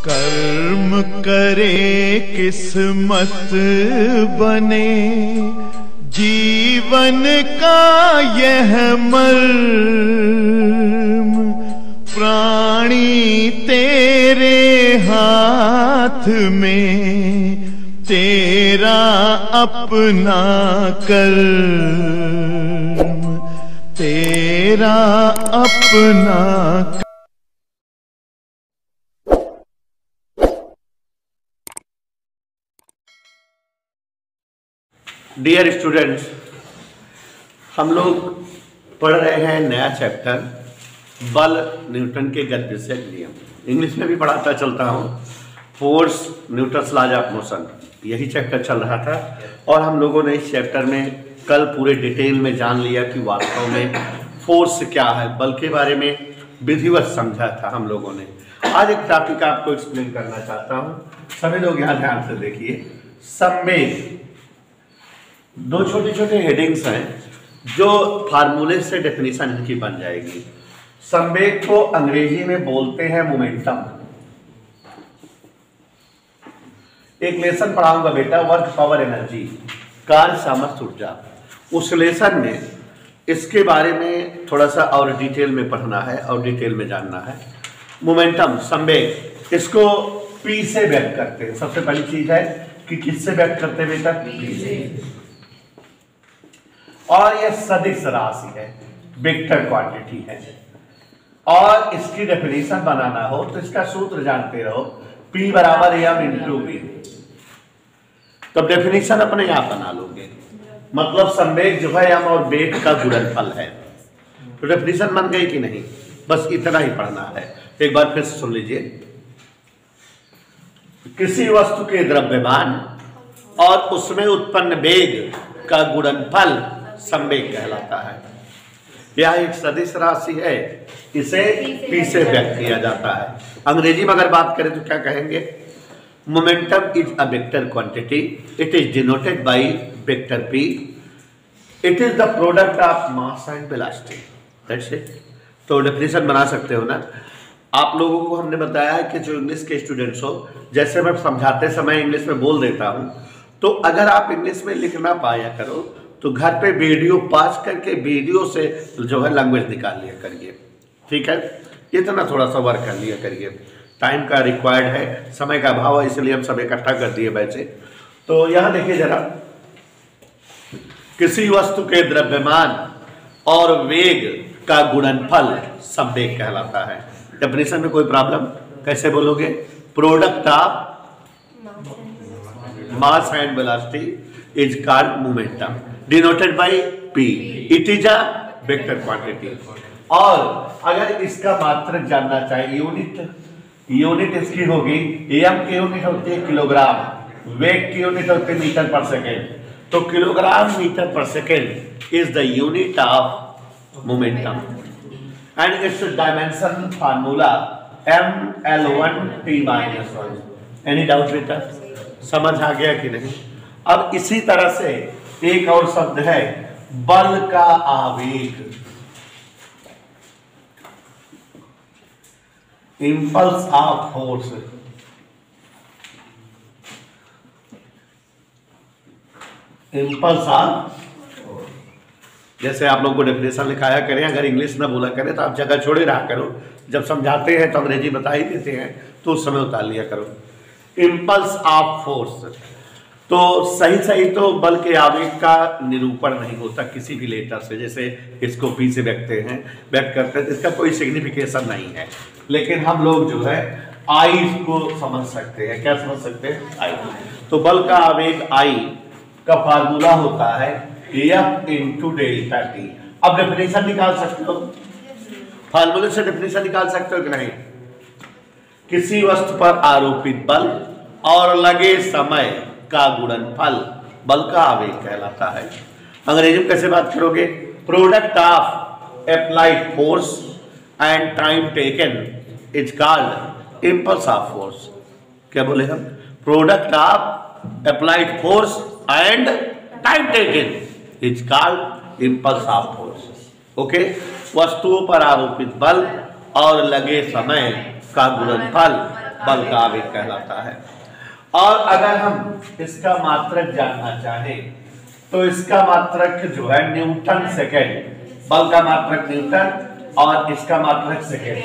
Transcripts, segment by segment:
कर्म करे किस्मत बने, जीवन का यह मर्म, प्राणी तेरे हाथ में, तेरा अपना कर्म, तेरा अपना। डियर स्टूडेंट्स, हम लोग पढ़ रहे हैं नया चैप्टर बल न्यूटन के गतिशील नियम। इंग्लिश में भी पढ़ाता चलता हूँ, force Newton's laws of motion, यही चैप्टर चल रहा था। और हम लोगों ने इस चैप्टर में कल पूरे डिटेल में जान लिया कि वास्तव में फोर्स क्या है, बल के बारे में विधिवत समझा था हम लोगों ने। आज एक टॉपिक आपको एक्सप्लेन करना चाहता हूँ, सभी लोग यहाँ ध्यान से देखिए। संवेग, दो छोटे छोटे हेडिंग्स हैं जो फार्मूले से डेफिनेशन इनकी बन जाएगी। संवेग को अंग्रेजी में बोलते हैं मोमेंटम। एक लेसन पढ़ाऊंगा बेटा, वर्क पावर एनर्जी, कार्य सामर्थ्य ऊर्जा। उस लेसन में इसके बारे में थोड़ा सा और डिटेल में पढ़ना है और डिटेल में जानना है। मोमेंटम, संवेग, इसको पी से व्यक्त करते हैं। सबसे पहली चीज है कि किससे व्यक्त करते हैं बेटा? पी से। और यह सदिश राशि है, वेक्टर क्वांटिटी है। और इसकी डेफिनेशन बनाना हो तो इसका सूत्र जानते रहो, P बराबर m इंटू बी। तब डेफिनेशन अपने आप बना लोगे, मतलब संवेग जो है m और वेग का गुणनफल है। तो डेफिनेशन बन गई कि नहीं? बस इतना ही पढ़ना है। एक बार फिर से सुन लीजिए। किसी वस्तु के द्रव्यमान और उसमें उत्पन्न वेग का गुणनफल संवेग कहलाता है। यह एक सदिश राशि है, इसे P से व्यक्त किया जाता है। अंग्रेजी में अगर बात करें तो क्या कहेंगे? Momentum is a vector quantity, it is denoted by vector P, it is the product of mass and velocity. That's it. तो डेफिनेशन बना सकते हो ना। आप लोगों को हमने बताया है कि जो इंग्लिश के स्टूडेंट्स हो, जैसे मैं समझाते समय इंग्लिश में बोल देता हूं, तो अगर आप इंग्लिश में लिखना पाया करो तो घर पे वीडियो पॉज करके वीडियो से जो है लैंग्वेज निकाल लिया करिए, ठीक है? इतना थोड़ा सा वर्क कर लिया करिए। टाइम का रिक्वायर्ड है, समय का अभाव है, इसलिए हम सब इकट्ठा कर दिए वैसे। तो यहां देखिए जरा, किसी वस्तु के द्रव्यमान और वेग का गुणनफल संवेग कहलाता है। डेफिनेशन में कोई प्रॉब्लम? कैसे बोलोगे? Product of mass and velocity is called momentum, denoted by P, it is a vector quantity. और अगर इसका मात्रक जानना चाहिए, यूनिट इसकी होगी, m की यूनिट होती है किलोग्राम, वेग की यूनिट होती है मीटर पर सेकेंड। तो किलोग्राम मीटर पर second is the unit of momentum and it's dimension formula mL1T-1। Any doubt बेटा? समझ आ गया कि नहीं? अब इसी तरह से एक और शब्द है बल का आवेग, impulse of force. Impulse of, जैसे आप लोगों को डेफिनेशन लिखाया करें, अगर इंग्लिश ना बोला करें तो आप जगह छोड़े रहा करो। जब समझाते हैं तो अंग्रेजी बता ही देते हैं, तो उस समय उतार लिया करो। इंपल्स ऑफ फोर्स, तो सही तो बल के आवेग का निरूपण नहीं होता किसी भी लेटर से। जैसे इसको P से व्यक्त करते हैं, इसका कोई सिग्निफिकेशन नहीं है। लेकिन हम लोग जो है I को समझ सकते हैं। क्या समझ सकते हैं? I। तो बल का आवेग I का फार्मूला होता है F इंटू डेल्टा T। अब डेफिनेशन निकाल सकते हो, फार्मूले से डेफिनेशन निकाल सकते हो कि नहीं? किसी वस्तु पर आरोपित बल और लगे समय का गुणनफल बल का आवेग कहलाता है। अंग्रेजी में कैसे बात करोगे? Product of applied force and time taken is called impulse of force. क्या बोले हम? Product of applied force and time taken is called impulse of force. Okay, वस्तुओं पर आरोपित बल और लगे समय का गुणनफल बल का आवेग कहलाता है। और अगर हम इसका मात्रक जानना चाहें तो इसका मात्रक जो है न्यूटन सेकेंड, बल का मात्रक न्यूटन और इसका मात्रक सेकेंड,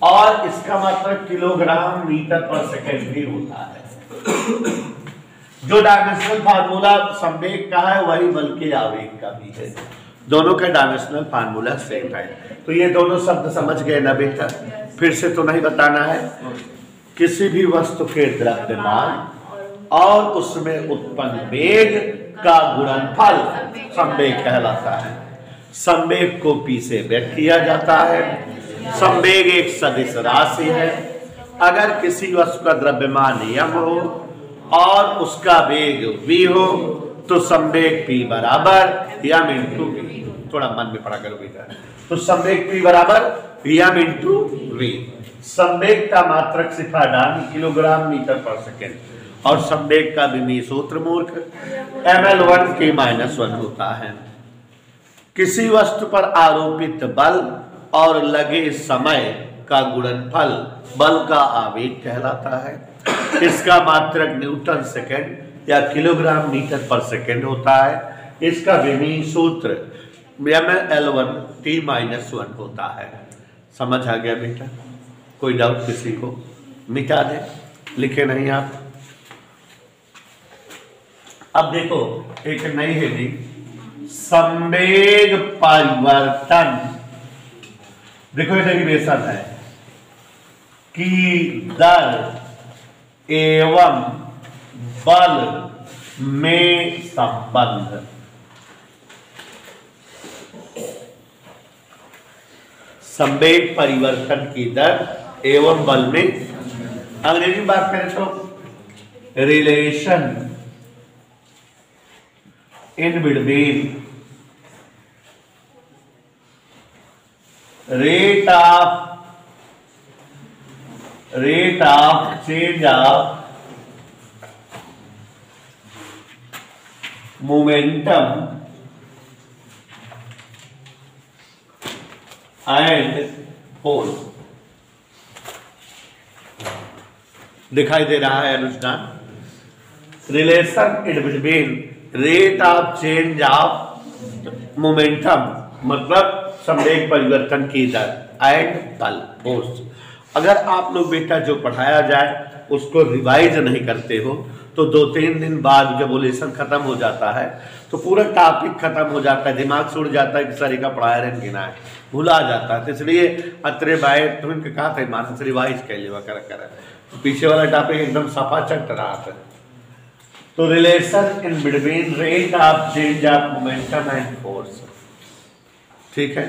और इसका मात्रक किलोग्राम मीटर पर सेकेंड भी होता है। जो डायमेंशनल फार्मूला संवेग का है वही बल के आवेग का भी है, दोनों का डायमेंशनल फार्मूला सेम है। तो ये दोनों शब्द समझ गए ना बेटा? फिर से तो नहीं बताना है। किसी भी वस्तु के द्रव्यमान और उसमें उत्पन्न वेग का गुणनफल संवेग कहलाता है। संवेग को P से व्यक्त किया जाता है। संवेग एक सदिश राशि है। अगर किसी वस्तु का द्रव्यमान m हो और उसका वेग v हो तो संवेग P बराबर m इंटू v। थोड़ा मन में पढ़ा करो बेटा। तो संवेग P बराबर m इंटू v। संवेग का मात्रक सिफाडान किलोग्राम मीटर पर सेकेंड और संवेग का विमीय सूत्र मूर्ख ml1 k-1 होता है। किसी वस्तु पर आरोपित बल और लगे समय का गुणनफल बल का आवेग कहलाता है। इसका मात्रक न्यूटन सेकेंड या किलोग्राम मीटर पर सेकेंड होता है। इसका विमीय सूत्र ml1 t-1 होता है। समझ आ गया बेटा? कोई डाउट किसी को? मिटा दे, लिखे नहीं आप। अब देखो एक नई हेडिंग, संवेग परिवर्तन। देखो ये डेरिवेशन है कि दर एवं बल में संबंध। संवेग परिवर्तन की दर एवं बल में, अंग्रेजी में बात करें तो relation in between rate of change of momentum and force. दिखाई दे रहा है अनुष्ठान? Relation in between rate of change of momentum मतलब संवेग परिवर्तन की दर एंड बल फोर्स। अगर आप लोग बेटा जो पढ़ाया जाए उसको रिवाइज नहीं करते हो तो 2-3 दिन बाद जब वो लेसन खत्म हो जाता है तो पूरा टॉपिक खत्म हो जाता है, दिमाग से उड़ जाता है कि सर का पढ़ाया रहे गिना है, भुला जाता है। तो इसलिए अतरे बाय तुमने कहा था मानस रिवाइज कर लिया कर तो पीछे वाला टॉपिक एकदम सफा चट रहा था। तो relation in between rate of change of momentum and force, ठीक है।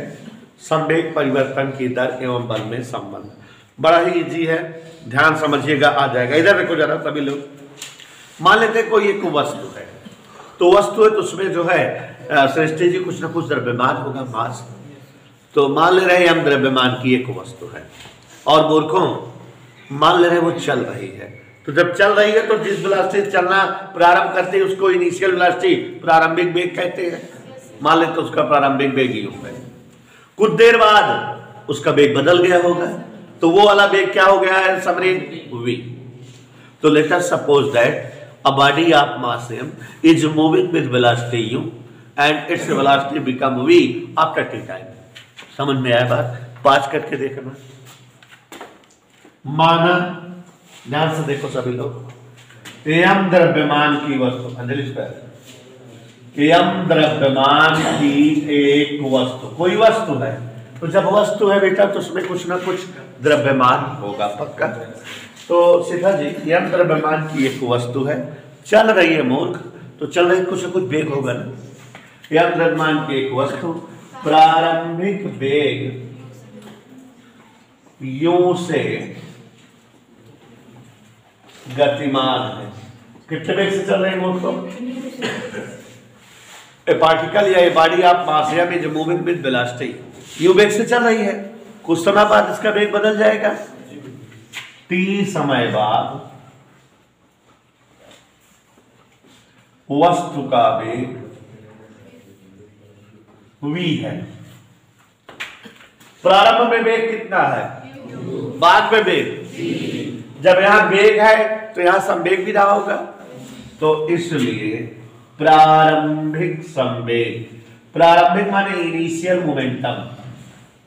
संवेग परिवर्तन की दर एवं बल में संबंध बड़ा ही इजी है, ध्यान समझिएगा, आ जाएगा। इधर देखो जरा सभी लोग, मान लेते कोई एक वस्तु है, तो वस्तु है तो उसमें जो है सृष्टि जी कुछ ना कुछ द्रव्यमान होगा, मास। तो मान ले रहे हैं हम द्रव्यमान की एक वस्तु है और मूर्खों मान ले रहे हैं वो चल रही है। तो जब चल रही है तो जिस वेलोसिटी से चलना प्रारंभ करते हैं उसको इनिशियल वेलोसिटी प्रारंभिक वेग कहते हैं। मान लेते उसका प्रारंभिक वेग ही होगा, कुछ देर बाद उसका वेग बदल गया होगा, तो वो वाला वेग क्या हो गया है समरीन? v। तो let us suppose that a body of mass m is moving with velocity u and its velocity become v after t time। समझ में आया बात? पांच करके देखना। माना ध्यान से देखो सभी लोग, यम द्रव्यमान की वस्तु, यम द्रव्यमान की एक वस्तु, कोई वस्तु है, तो जब वस्तु है बेटा तो उसमें कुछ ना कुछ द्रव्यमान होगा पक्का। तो सीधा जी यम द्रव्यमान की एक वस्तु है, चल रही है मूर्ख, तो चल रही कुछ ना कुछ वेग होगा ना। यम द्रव्यमान की एक वस्तु प्रारंभिक वेग यू से गतिमान है। कितने वेग से चल रही है मूर्ख? ए पार्टिकल या a body of mass m is moving with velocity you वेग से चल रही है, कुछ समय बाद इसका वेग बदल जाएगा, t समय बाद वस्तु का वेग v है। प्रारंभ में वेग कितना है, बाद में वेग, जब यहाँ वेग है तो यहाँ संवेग भी रहा होगा, तो इसलिए प्रारंभिक संवेग, प्रारंभिक माने इनिशियल मोमेंटम,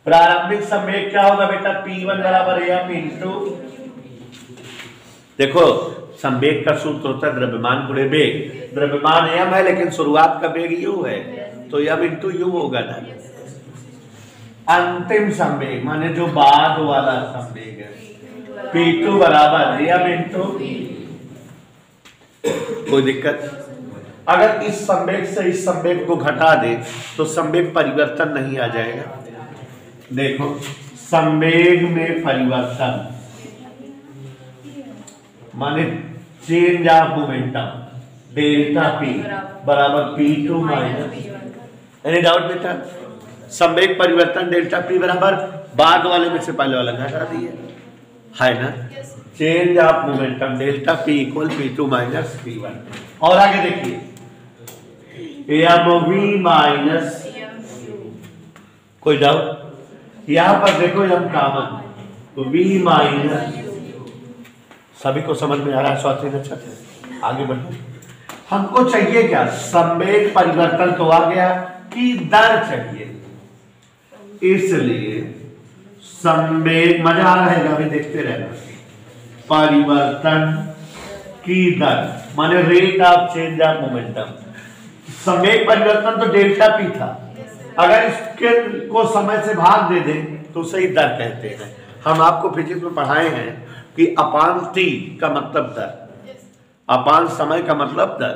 प्रारंभिक संवेग क्या होगा बेटा, P1 बराबर m इंटू, देखो संवेग का सूत्र होता है द्रव्यमान गुणे वेग, द्रव्यमान m है लेकिन शुरुआत का वेग u है, तो m इंटू यू होगा ना। अंतिम संवेग माने जो बाद वाला संवेग है, P2 बराबर m इंटू, कोई दिक्कत? अगर इस संवेग से इस संवेग को घटा दे तो संवेग परिवर्तन नहीं आ जाएगा। देखो संवेग में परिवर्तन माने change of momentum, delta P बराबर P2 माइनस, एनी डाउट बेटा? संवेग परिवर्तन डेल्टा P बराबर बाद वाले में से पहले वाला घटा दिए, है ना? Change of momentum delta P equal P2 minus P1। और आगे देखिए mv माइनस, कोई डाउट? यहां पर देखो m कॉमन, तो v माइनस, सभी को समझ में आ रहा है? स्वाति अच्छा है, आगे बढ़ो। हमको चाहिए क्या? संवेग परिवर्तन तो आ गया, कि दर चाहिए, इसलिए संवेग, मजा आ रहा है अभी देखते रहना, परिवर्तन की दर माने rate of change of momentum. संवेग परिवर्तन तो डेल्टा P था, अगर इसके को समय से भाग दे दे तो सही दर कहते हैं। हम आपको फिजिक्स में पढ़ाए हैं कि अपान t का मतलब दर, अपान समय का मतलब दर,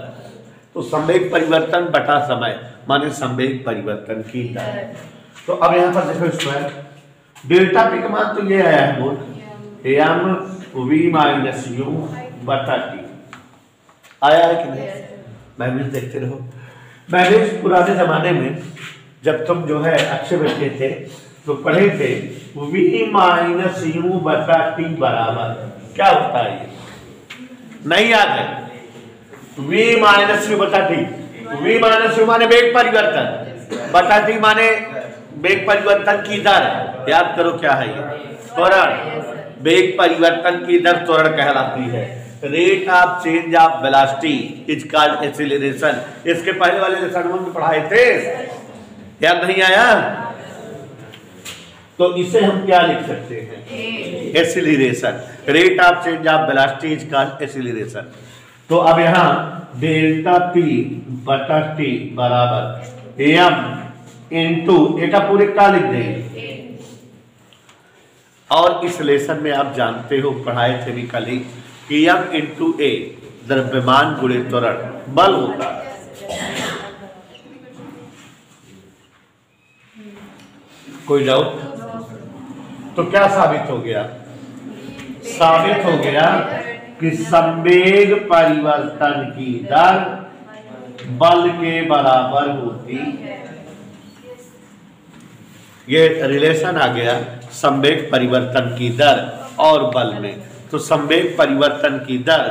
तो संवेग परिवर्तन बटा समय माने संवेग परिवर्तन की दर। तो अब यहाँ पर देखो स्क्वायर, डेल्टा P का मान तो ये आया है बोल, m v माइनस u बटा t आया है कि नहीं? मैंने देखते रहो, मैंने पुराने जमाने में जब तुम जो है अच्छे बच्चे थे तो पढ़े थे v माइनस u बटा t बराबर क्या होता है, ये नहीं याद है? v माइनस u बटा t, v माइनस u माने वेग परिवर्तन, बटा t माने वेग परिवर्तन की दर, याद करो क्या है ये, त्वरण। वेग परिवर्तन की दर त्वरण कहलाती है। Rate of change of velocity is called acceleration. इसके पहले वाले लेसन में पढ़ाए थे, याद नहीं आया? तो इसे हम क्या लिख सकते हैं? Acceleration. Rate of change of velocity is called acceleration. तो अब यहाँ डेल्टा P बटा T बराबर m इंटू, एटा पूरे का लिख देंगे, और इस लेसन में आप जानते हो पढ़ाए थे भी कल ही कि m इंटू a द्रव्यमान गुणे त्वरण बल होता है। कोई डाउट? तो क्या साबित हो गया? साबित हो गया कि संवेग परिवर्तन की दर बल के बराबर होती है। ये रिलेशन आ गया संवेग परिवर्तन की दर और बल में। तो संवेग परिवर्तन की दर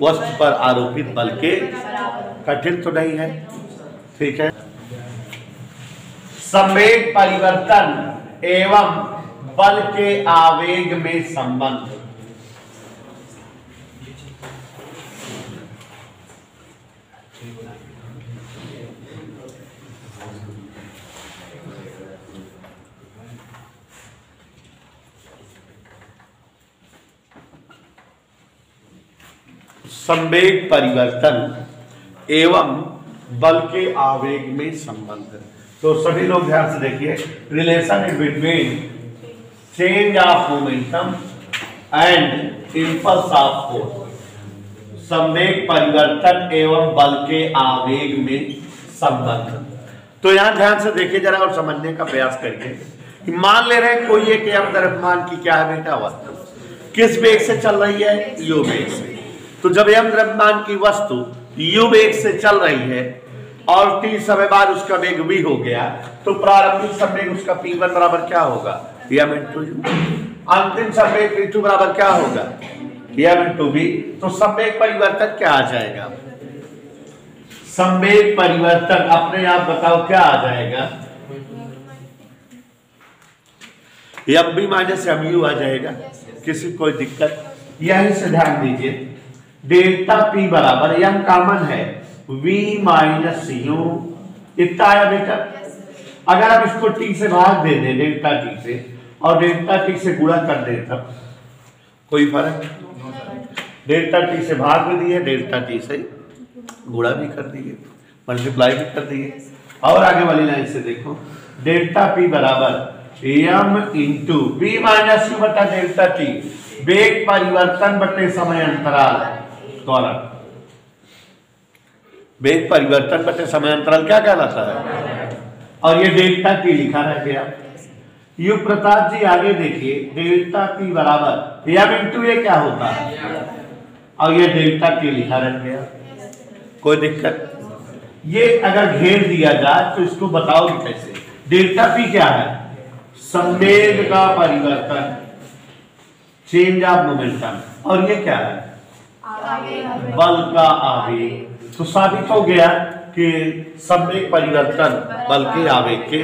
वस्तु पर आरोपित बल के, कठिन तो नहीं है, ठीक है। संवेग परिवर्तन एवं बल के आवेग में संबंध। संवेग परिवर्तन एवं बल के आवेग में संबंध। तो सभी लोग ध्यान से देखिए, relation in between change of momentum and impulse of force. संवेग परिवर्तन एवं बल के आवेग में संबंध। तो यहां ध्यान से देखिए जरा और समझने का प्रयास करिए। मान ले रहे हैं कोई एक द्रव्यमान की क्या है बेटा वस्तु, किस वेग से चल रही है? u वेग से। तो जब m द्रव्यमान की वस्तु u वेग से चल रही है और t समय बाद उसका वेग v हो गया, तो प्रारंभिक संवेग उसका p1 बराबर क्या होगा? m into u। अंतिम संवेग p2 बराबर क्या होगा? m into v। तो संवेग परिवर्तन क्या आ जाएगा? संवेग परिवर्तन अपने आप बताओ क्या आ जाएगा? mv माइनस mu आ जाएगा। किसी कोई दिक्कत? यही से ध्यान दीजिए, डेल्टा पी बराबर यम कॉमन है v माइनस यू, इतना आया बेटा। अगर आप इसको t से भाग दे दें डेल्टा t से और डेल्टा t से गुणा कर दें तब कोई फर्क? डेल्टा t से भाग भी दिए, डेल्टा t से गुणा भी कर दिए, मल्टीप्लाई भी कर दिए। और आगे वाली लाइन से देखो, डेल्टा p बराबर M into P minus U बटा डेल्टा t, वेग परिवर्तन बटे समय अंतराल द्वारा। वेग परिवर्तन बटे समय अंतराल क्या कहलाता है? और ये डेल्टा t लिखा रह गया। यू प्रताप जी आगे देखिए, डेल्टा t बराबर एम इंटू ये क्या होता है, और ये डेल्टा t लिखा रह गया। कोई दिक्कत? ये अगर घेर दिया जाए तो इसको बताओगे कैसे? डेल्टा p क्या है? संवेग का परिवर्तन, चेंज ऑफ मोमेंटम, और ये क्या है? बल का आवेग। तो साबित हो गया कि संवेग परिवर्तन बल के आवेग के,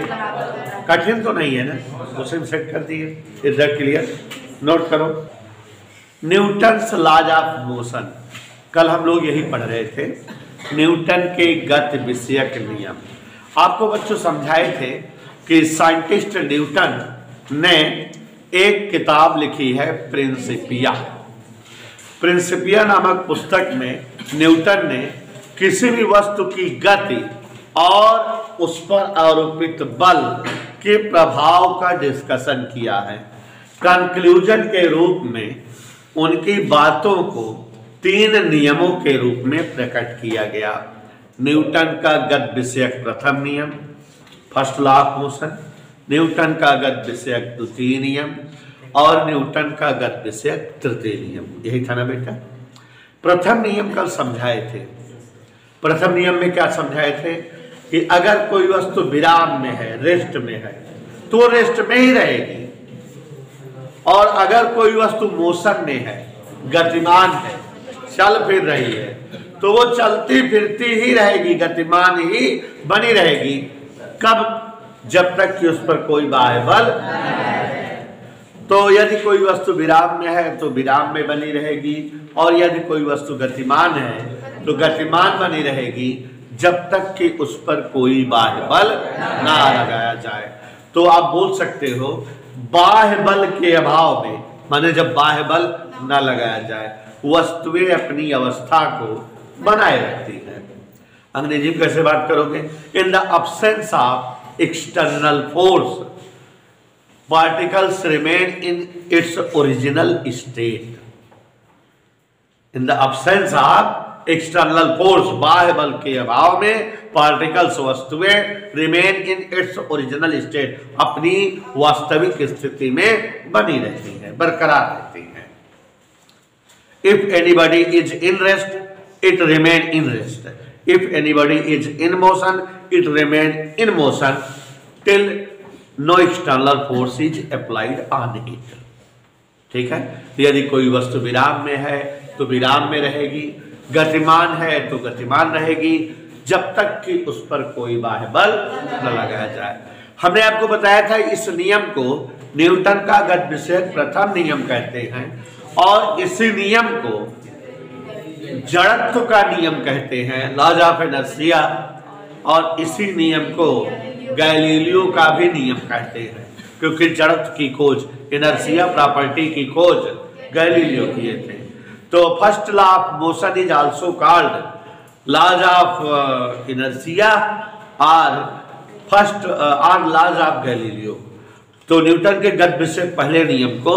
कठिन तो नहीं है ना, उसे सेट कर दिए। इधर क्लियर? नोट करो, न्यूटन्स लॉज ऑफ मोशन, कल हम लोग यही पढ़ रहे थे, न्यूटन के गति विषयक नियम। आपको बच्चों समझाए थे कि साइंटिस्ट न्यूटन ने एक किताब लिखी है प्रिंसिपिया। प्रिंसिपिया नामक पुस्तक में न्यूटन ने किसी भी वस्तु की गति और उस पर आरोपित बल के प्रभाव का डिस्कशन किया है। कंक्लूजन के रूप में उनकी बातों को 3 नियमों के रूप में प्रकट किया गया। न्यूटन का गति विषयक प्रथम नियम, first law of motion, Newton का गति विषयक द्वितीय नियम, और न्यूटन का गति विषयक तृतीय नियम। यही था ना बेटा? प्रथम नियम कल समझाए थे। प्रथम नियम में क्या समझाए थे कि अगर कोई वस्तु विराम में है, रेस्ट में है, तो रेस्ट में ही रहेगी, और अगर कोई वस्तु मोशन में है, गतिमान है, चल फिर रही है, तो वो चलती फिरती ही रहेगी, गतिमान ही बनी रहेगी। कब? जब तक कि उस पर कोई बाह्य बल। तो यदि कोई वस्तु विराम में है तो विराम में बनी रहेगी, और यदि कोई वस्तु गतिमान है तो गतिमान बनी रहेगी, जब तक कि उस पर कोई बाह्य बल ना लगाया जाए। तो आप बोल सकते हो बाह्य बल के अभाव में, माने जब बाह्य बल ना लगाया जाए, वस्तुएं अपनी अवस्था को बनाए रखती हैं। अंग्रेजी में कैसे बात करोगे? In the absence of external force particles remain in its original state. In the absence of external force, बाह्य बल के अभाव में पार्टिकल्स, वस्तुएं remain in its original state, अपनी वास्तविक स्थिति में बनी रहती हैं, बरकरार रहती हैं। If anybody is in rest, it remain in rest. If anybody is in motion, it remain in motion till no external force is applied on it. ठीक है? यदि कोई वस्तु विराम में है तो विराम में रहेगी, गतिमान है तो गतिमान रहेगी, जब तक कि उस पर कोई बाह्य बल न लगाया जाए। हमने आपको बताया था इस नियम को न्यूटन का गति विषयक प्रथम नियम कहते हैं, और इसी नियम को जड़त्व का नियम कहते हैं, लॉज ऑफ इनर्शिया, और इसी नियम को गैलीलियो का भी नियम कहते हैं, क्योंकि जड़त्व की खोज, इनर्शिया प्रॉपर्टी की खोज गैलीलियो किए थे। तो first law of motion is also called laws of inertia और फर्स्ट और लॉज ऑफ गैलीलियो। तो न्यूटन के गति विषयक पहले नियम को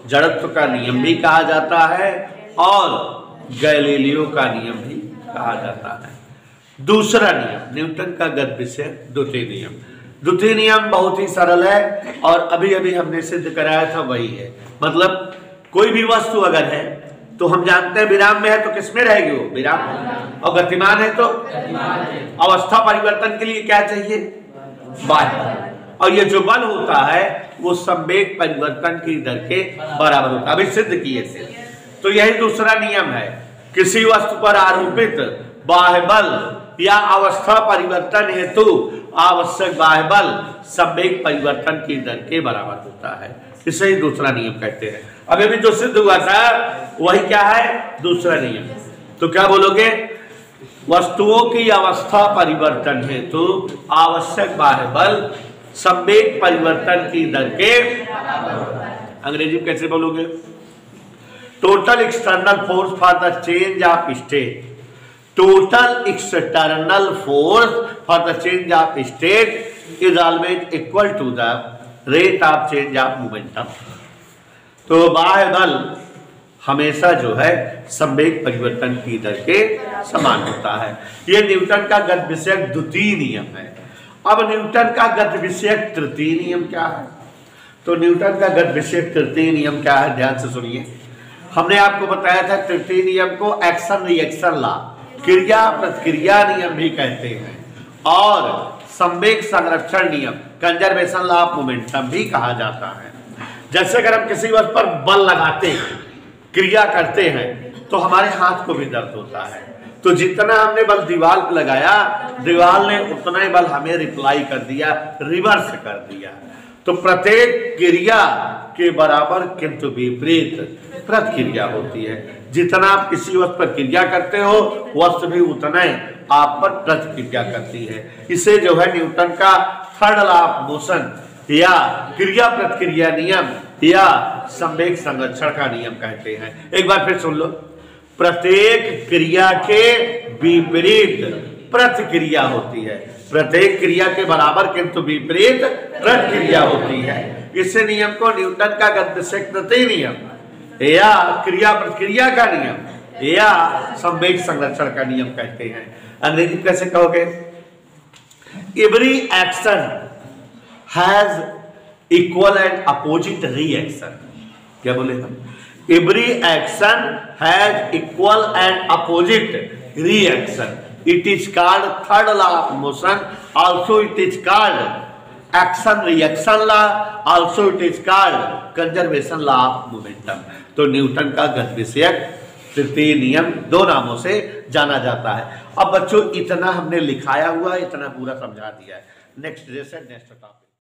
जड़त्व का नियम भी कहा जाता है और गैलीलियो का नियम भी कहा जाता है। दूसरा नियम न्यूटन का गति विषयक द्वितीय नियम। द्वितीय नियम बहुत ही सरल है और अभी अभी हमने सिद्ध कराया था, वही है। मतलब कोई भी वस्तु अगर है तो हम जानते हैं विराम में है तो किसमें रहेगी वो? विराम में। और गतिमान है तो अवस्था परिवर्तन के लिए क्या चाहिए? बाह्य। और ये जो बल होता है वो संवेग परिवर्तन की दर के बराबर होता है, अभी सिद्ध किए थे। तो यही दूसरा नियम है, किसी वस्तु पर आरोपित बाह्य बल या अवस्था परिवर्तन हेतु आवश्यक बाह्य बल संवेग परिवर्तन की दर के बराबर होता है। इसे ही दूसरा नियम कहते हैं। अभी भी जो सिद्ध हुआ था वही क्या है, दूसरा नियम। तो क्या बोलोगे, वस्तुओं की अवस्था परिवर्तन हेतु आवश्यक बाह्य बल संवेग परिवर्तन की दर के, अंग्रेजी में कैसे बोलोगे, total external force for the change of state, total external force for the change of state is always equal to the rate of change of momentum. तो बाह्य बल हमेशा जो है संवेग परिवर्तन की दर के समान होता है। यह न्यूटन का गति विषयक द्वितीय नियम है। अब न्यूटन का गति विषयक तृतीय नियम क्या है? तो न्यूटन का गति विषयक तृतीय नियम क्या है, ध्यान से सुनिए। हमने आपको बताया था तृतीय नियम को एक्शन रिएक्शन लॉ, क्रिया प्रतिक्रिया नियम भी कहते हैं, और संवेग संरक्षण नियम, कंजर्वेशन लॉ ऑफ मोमेंटम भी कहा जाता है। जैसे अगर हम किसी वस्तु पर बल लगाते हैं, क्रिया करते हैं, तो हमारे हाथ को भी दर्द होता है। तो जितना हमने बल दीवार पर लगाया, दीवार ने उतना ही बल हमें रिप्लाई कर दिया, रिवर्स कर दिया। तो प्रत्येक क्रिया के बराबर किंतु विपरीत प्रतिक्रिया होती है। जितना आप किसी वस्तु पर क्रिया करते हो, वस्तु भी उतना ही आप पर प्रतिक्रिया करती है। इसे जो है न्यूटन का थर्ड लॉ ऑफ मोशन या क्रिया प्रतिक्रिया नियम या संवेग संरक्षण का नियम कहते हैं। एक बार फिर सुन लो, प्रत्येक क्रिया के विपरीत प्रतिक्रिया होती है, प्रत्येक क्रिया के बराबर किंतु विपरीत प्रतिक्रिया होती है। इस नियम को न्यूटन का गति विषयक तृतीय नियम या क्रिया प्रतिक्रिया का नियम या संवेग संरक्षण का नियम कहते हैं। अंग्रेजी कैसे कहोगे, every action has equal and opposite reaction. क्या बोले हम, every action has equal and opposite reaction. It is called third law of motion, also it is called action reaction law, also it is called conservation law of momentum. तो Newton का गति विषयक तृतीय नियम दो नामों से जाना जाता है। अब बच्चों इतना हमने लिखाया हुआ, इतना पूरा समझा दिया है। Next lesson next topic.